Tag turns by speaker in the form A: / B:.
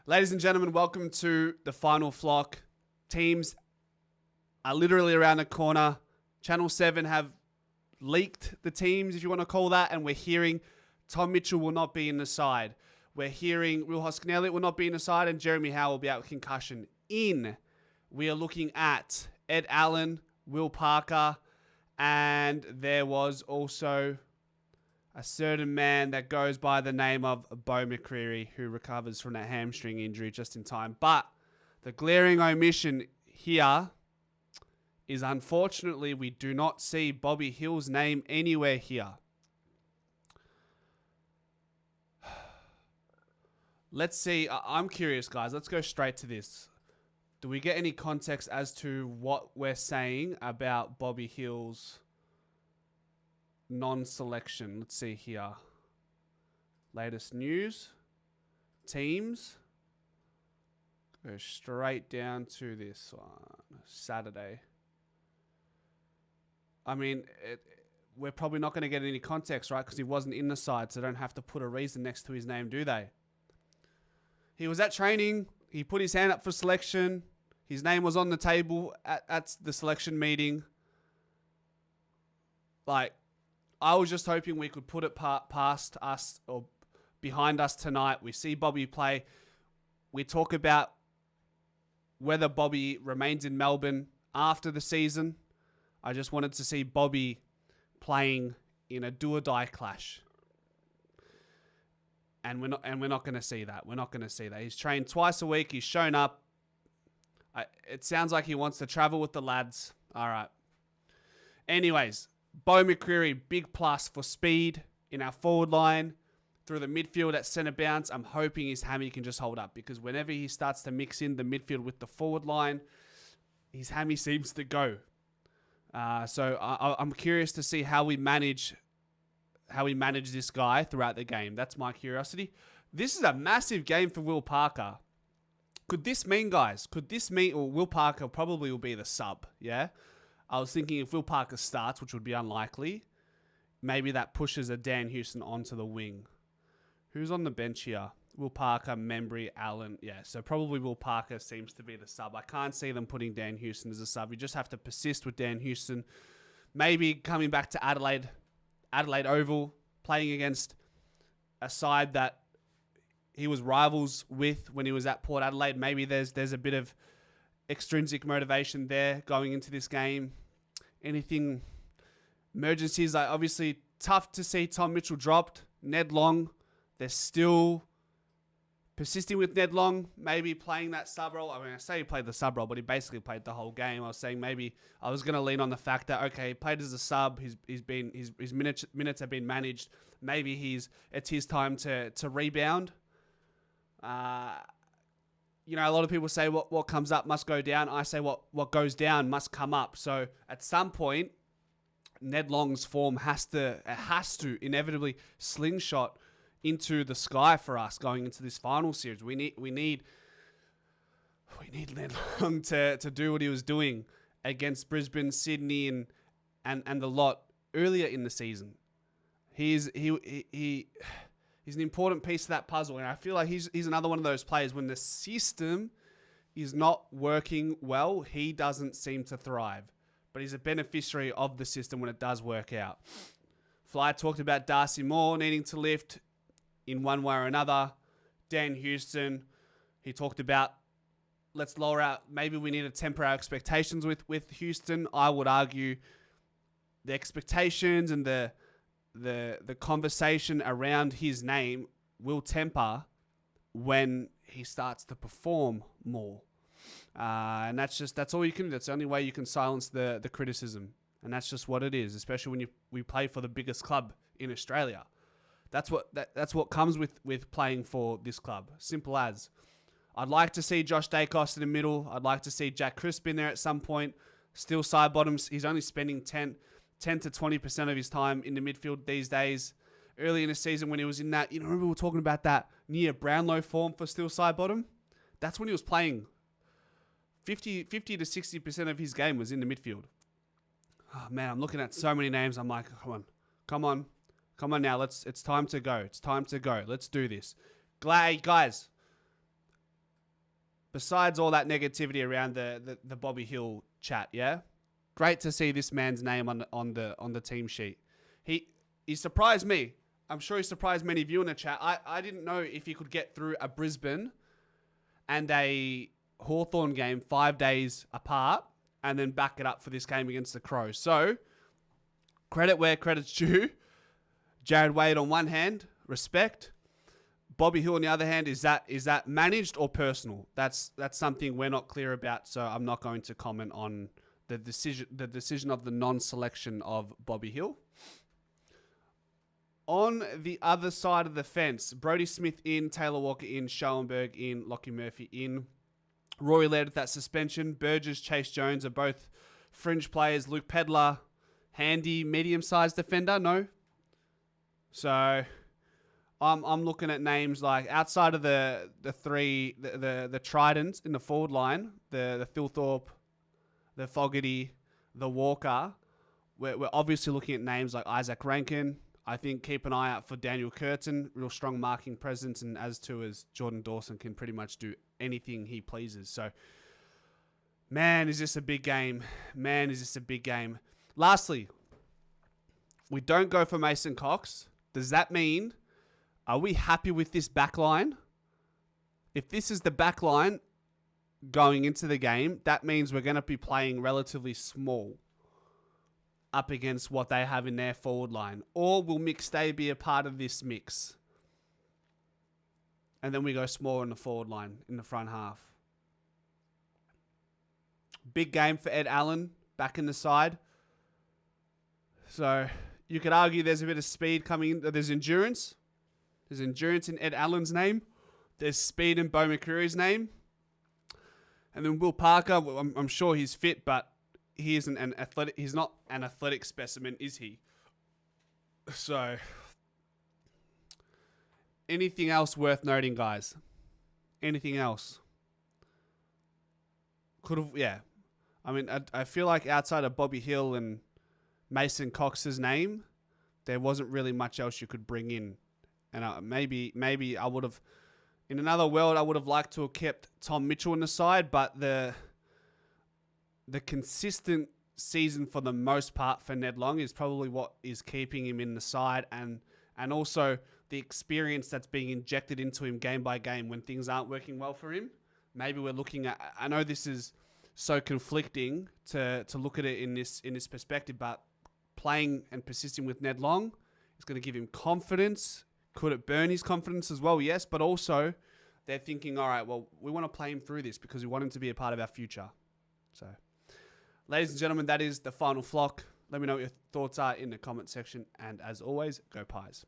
A: Ladies and gentlemen, welcome to the final flock. Teams are literally around the corner. Channel 7 have leaked the teams, if you want to call that, and we're hearing Tom Mitchell will not be in the side. We're hearing Will Hoskin-Elliott will not be in the side, and Jeremy Howe will be out with concussion. We are looking at Ed Allan, Will Parker, and there was also a certain man that goes by the name of Beau McCreary, who recovers from that hamstring injury just in time. But the glaring omission here is, unfortunately, we do not see Bobby Hill's name anywhere here. Let's see. I'm curious, guys. Let's go straight to this. Do we get any context as to what we're saying about Bobby Hill's non-selection? Let's see here. Latest news. Teams. Go straight down to this one. Saturday. I mean, we're probably not going to get any context, right? Because he wasn't in the side, so they don't have to put a reason next to his name, do they? He was at training. He put his hand up for selection. His name was on the table at the selection meeting. Like, I was just hoping we could put it past us or behind us tonight. We see Bobby play. We talk about whether Bobby remains in Melbourne after the season. I just wanted to see Bobby playing in a do-or-die clash. And we're not going to see that. We're not going to see that. He's trained twice a week. He's shown up. It sounds like he wants to travel with the lads. All right. Anyways, Beau McCreary, big plus for speed in our forward line. Through the midfield at centre bounce, I'm hoping his hammy can just hold up, because whenever he starts to mix in the midfield with the forward line, his hammy seems to go. So I'm curious to see how we manage this guy throughout the game. That's my curiosity. This is a massive game for Will Parker. Could this mean, guys? Or Will Parker probably will be the sub, yeah? I was thinking if Will Parker starts, which would be unlikely, maybe that pushes a Dan Houston onto the wing. Who's on the bench here? Will Parker, Membry, Allan. Yeah, so probably Will Parker seems to be the sub. I can't see them putting Dan Houston as a sub. You just have to persist with Dan Houston. Maybe coming back to Adelaide Oval, playing against a side that he was rivals with when he was at Port Adelaide. Maybe there's a bit of extrinsic motivation there going into this game. Anything, emergencies, like obviously tough to see Tom Mitchell dropped. Ned Long, they're still persisting with Ned Long, maybe playing that sub role. I mean, I say he played the sub role, but he basically played the whole game. I was saying maybe I was going to lean on the fact that, okay, he played as a sub. His minutes have been managed. Maybe it's his time to rebound. You know, a lot of people say what comes up must go down. I say what goes down must come up. So at some point, Ned Long's form has to inevitably slingshot into the sky for us going into this final series. We need Ned Long to do what he was doing against Brisbane, Sydney, and the lot earlier in the season. He's an important piece of that puzzle, and I feel like he's another one of those players when the system is not working well, he doesn't seem to thrive. But he's a beneficiary of the system when it does work out. Fly talked about Darcy Moore needing to lift in one way or another. Dan Houston, he talked about let's lower out. Maybe we need to temper our expectations with Houston. I would argue the expectations and the conversation around his name will temper when he starts to perform more. And that's all you can do. That's the only way you can silence the criticism. And that's just what it is, especially when we play for the biggest club in Australia. That's what comes with playing for this club. Simple as. I'd like to see Josh Dacos in the middle. I'd like to see Jack Crisp in there at some point. Still side bottoms. He's only spending 10 to 20% of his time in the midfield these days. Early in the season when he was in that, remember we were talking about that near Brownlow form for still side bottom? That's when he was playing 50 to 60% of his game was in the midfield. Oh, man, I'm looking at so many names. I'm like, come on now. It's time to go. Let's do this. Guys, besides all that negativity around the Bobby Hill chat, yeah, great to see this man's name on the team sheet. He surprised me. I'm sure he surprised many of you in the chat. I didn't know if he could get through a Brisbane and a Hawthorn game 5 days apart and then back it up for this game against the Crows. So, credit where credit's due. Jared Wade on one hand, respect. Bobby Hill on the other hand, is that managed or personal? That's something we're not clear about, so I'm not going to comment on the decision of the non-selection of Bobby Hill. On the other side of the fence, Brodie Smith in, Taylor Walker in, Schoenberg in, Lockie Murphy in. Rory led with that suspension. Burgess, Chase Jones are both fringe players. Luke Pedler, handy, medium-sized defender, no? So I'm looking at names like outside of the Tridents in the forward line, the Thilthorpe, the Fogarty, the Walker. We're obviously looking at names like Isaac Rankin. I think keep an eye out for Daniel Curtin, real strong marking presence, and as Jordan Dawson can pretty much do anything he pleases. So, man, is this a big game. Man, is this a big game. Lastly, we don't go for Mason Cox. Does that mean, are we happy with this back line? If this is the back line going into the game, that means we're going to be playing relatively small up against what they have in their forward line. Or will McStay be a part of this mix? And then we go small in the forward line in the front half. Big game for Ed Allan back in the side. So you could argue there's a bit of speed coming in. There's endurance. There's endurance in Ed Allan's name. There's speed in Bo McCreary's name. And then Will Parker, I'm sure he's fit, but he isn't an athletic. He's not an athletic specimen, is he? So, anything else worth noting, guys? Anything else? Yeah. I mean, I feel like outside of Bobby Hill and Mason Cox's name, there wasn't really much else you could bring in. And maybe I would have, in another world, I would have liked to have kept Tom Mitchell on the side, but the consistent season for the most part for Ned Long is probably what is keeping him in the side, and also the experience that's being injected into him game by game when things aren't working well for him. Maybe we're looking at, I know this is so conflicting to look at it in this perspective, but playing and persisting with Ned Long is going to give him confidence. Could it burn his confidence as well? Yes, but also they're thinking, all right, well, we want to play him through this because we want him to be a part of our future. So, ladies and gentlemen, that is the final flock. Let me know what your thoughts are in the comment section. And as always, go Pies.